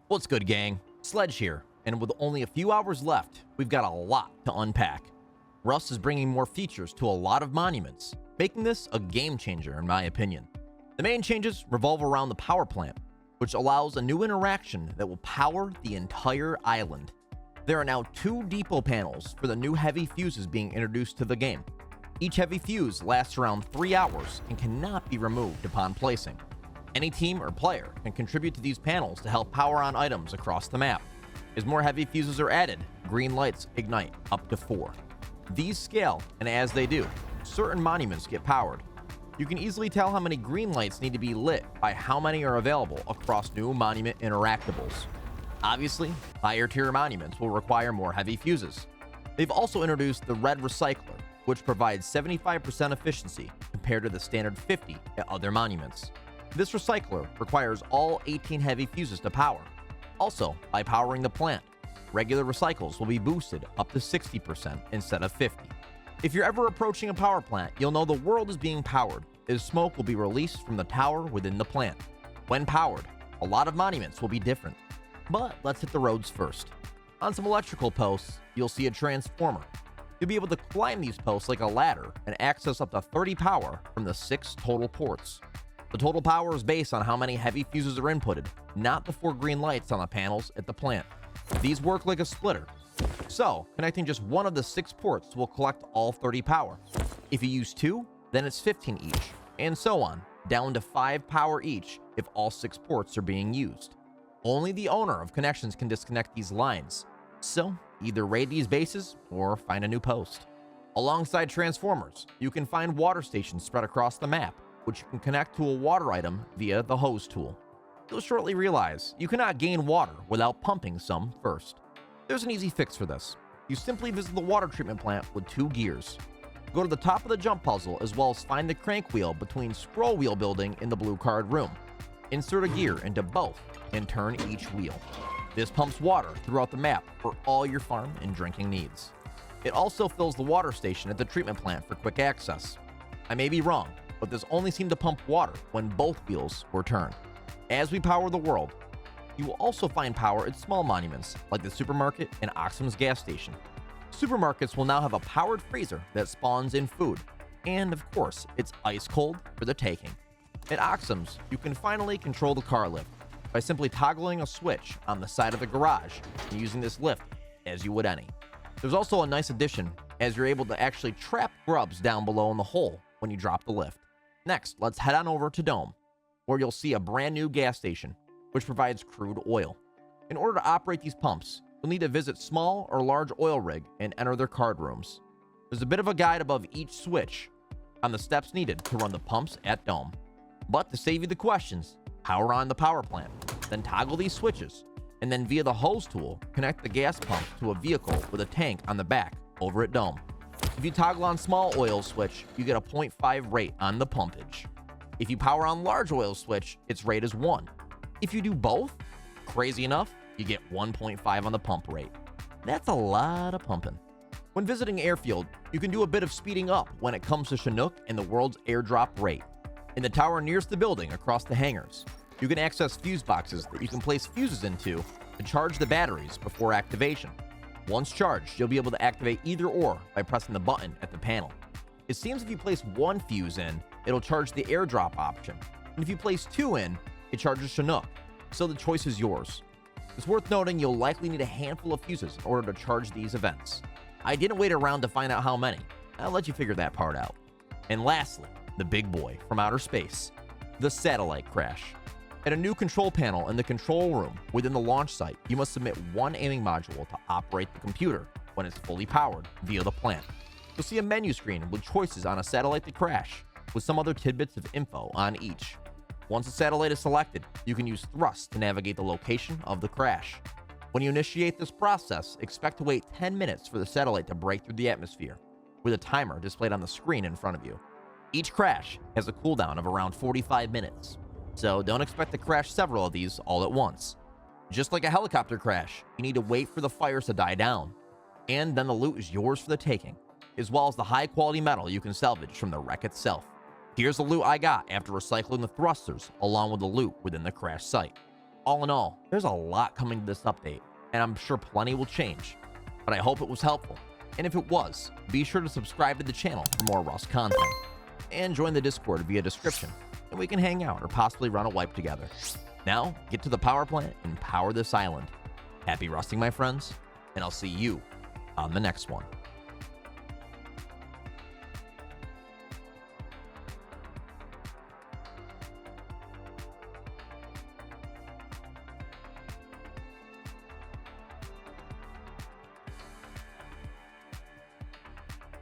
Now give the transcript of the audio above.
What's good, gang? Sledge here, and with only a few hours left, we've got a lot to unpack. Rust is bringing more features to a lot of monuments, making this a game changer in my opinion. The main changes revolve around the power plant, which allows a new interaction that will power the entire island. There are now 2 depot panels for the new heavy fuses being introduced to the game. Each heavy fuse lasts around 3 hours and cannot be removed upon placing. Any team or player can contribute to these panels to help power on items across the map. As more heavy fuses are added, green lights ignite up to 4. These scale, and as they do, certain monuments get powered. You can easily tell how many green lights need to be lit by how many are available across new monument interactables. Obviously, higher tier monuments will require more heavy fuses. They've also introduced the red recycler, which provides 75% efficiency compared to the standard 50 at other monuments. This recycler requires all 18 heavy fuses to power. Also, by powering the plant, regular recycles will be boosted up to 60% instead of 50. If you're ever approaching a power plant, you'll know the world is being powered, as smoke will be released from the tower within the plant. When powered, a lot of monuments will be different. But let's hit the roads first. On some electrical posts, you'll see a transformer. You'll be able to climb these posts like a ladder and access up to 30 power from the 6 total ports. The total power is based on how many heavy fuses are inputted, not the 4 green lights on the panels at the plant. These work like a splitter. So, connecting just one of the 6 ports will collect all 30 power. If you use 2, then it's 15 each, and so on, down to 5 power each if all 6 ports are being used. Only the owner of connections can disconnect these lines, so either raid these bases or find a new post. Alongside transformers, you can find water stations spread across the map, which you can connect to a water item via the hose tool. You'll shortly realize you cannot gain water without pumping some first. There's an easy fix for this. You simply visit the water treatment plant with 2 gears. Go to the top of the jump puzzle as well as find the crank wheel between scroll wheel building in the blue card room. Insert a gear into both and turn each wheel. This pumps water throughout the map for all your farm and drinking needs. It also fills the water station at the treatment plant for quick access. I may be wrong, but this only seemed to pump water when both wheels were turned. As we power the world, you will also find power at small monuments like the supermarket and Oxum's gas station. Supermarkets will now have a powered freezer that spawns in food, and of course, it's ice cold for the taking. At Oxum's, you can finally control the car lift by simply toggling a switch on the side of the garage and using this lift as you would any. There's also a nice addition as you're able to actually trap grubs down below in the hole when you drop the lift. Next, let's head on over to Dome, where you'll see a brand new gas station, which provides crude oil. In order to operate these pumps, you'll need to visit small or large oil rig and enter their card rooms. There's a bit of a guide above each switch on the steps needed to run the pumps at Dome. But to save you the questions, power on the power plant, then toggle these switches, and then via the hose tool, connect the gas pump to a vehicle with a tank on the back over at Dome. If you toggle on small oil switch, you get a 0.5 rate on the pumpage. If you power on large oil switch, its rate is 1. If you do both, crazy enough, you get 1.5 on the pump rate. That's a lot of pumping. When visiting Airfield, you can do a bit of speeding up when it comes to Chinook and the world's airdrop rate. In the tower nearest the building across the hangars, you can access fuse boxes that you can place fuses into to charge the batteries before activation. Once charged, you'll be able to activate either or by pressing the button at the panel. It seems if you place 1 fuse in, it'll charge the airdrop option, and if you place 2 in, it charges Chinook, so the choice is yours. It's worth noting you'll likely need a handful of fuses in order to charge these events. I didn't wait around to find out how many. I'll let you figure that part out. And lastly, the big boy from outer space, the satellite crash. At a new control panel in the control room within the launch site, you must submit 1 aiming module to operate the computer when it's fully powered via the plant. You'll see a menu screen with choices on a satellite to crash, with some other tidbits of info on each. Once a satellite is selected, you can use thrust to navigate the location of the crash. When you initiate this process, expect to wait 10 minutes for the satellite to break through the atmosphere, with a timer displayed on the screen in front of you. Each crash has a cooldown of around 45 minutes, so don't expect to crash several of these all at once. Just like a helicopter crash, you need to wait for the fires to die down, and then the loot is yours for the taking, as well as the high-quality metal you can salvage from the wreck itself. Here's the loot I got after recycling the thrusters along with the loot within the crash site. All in all, there's a lot coming to this update, and I'm sure plenty will change, but I hope it was helpful. And if it was, be sure to subscribe to the channel for more Rust content, and join the Discord via description, and we can hang out or possibly run a wipe together. Now, get to the power plant and power this island. Happy rusting, my friends, and I'll see you on the next one.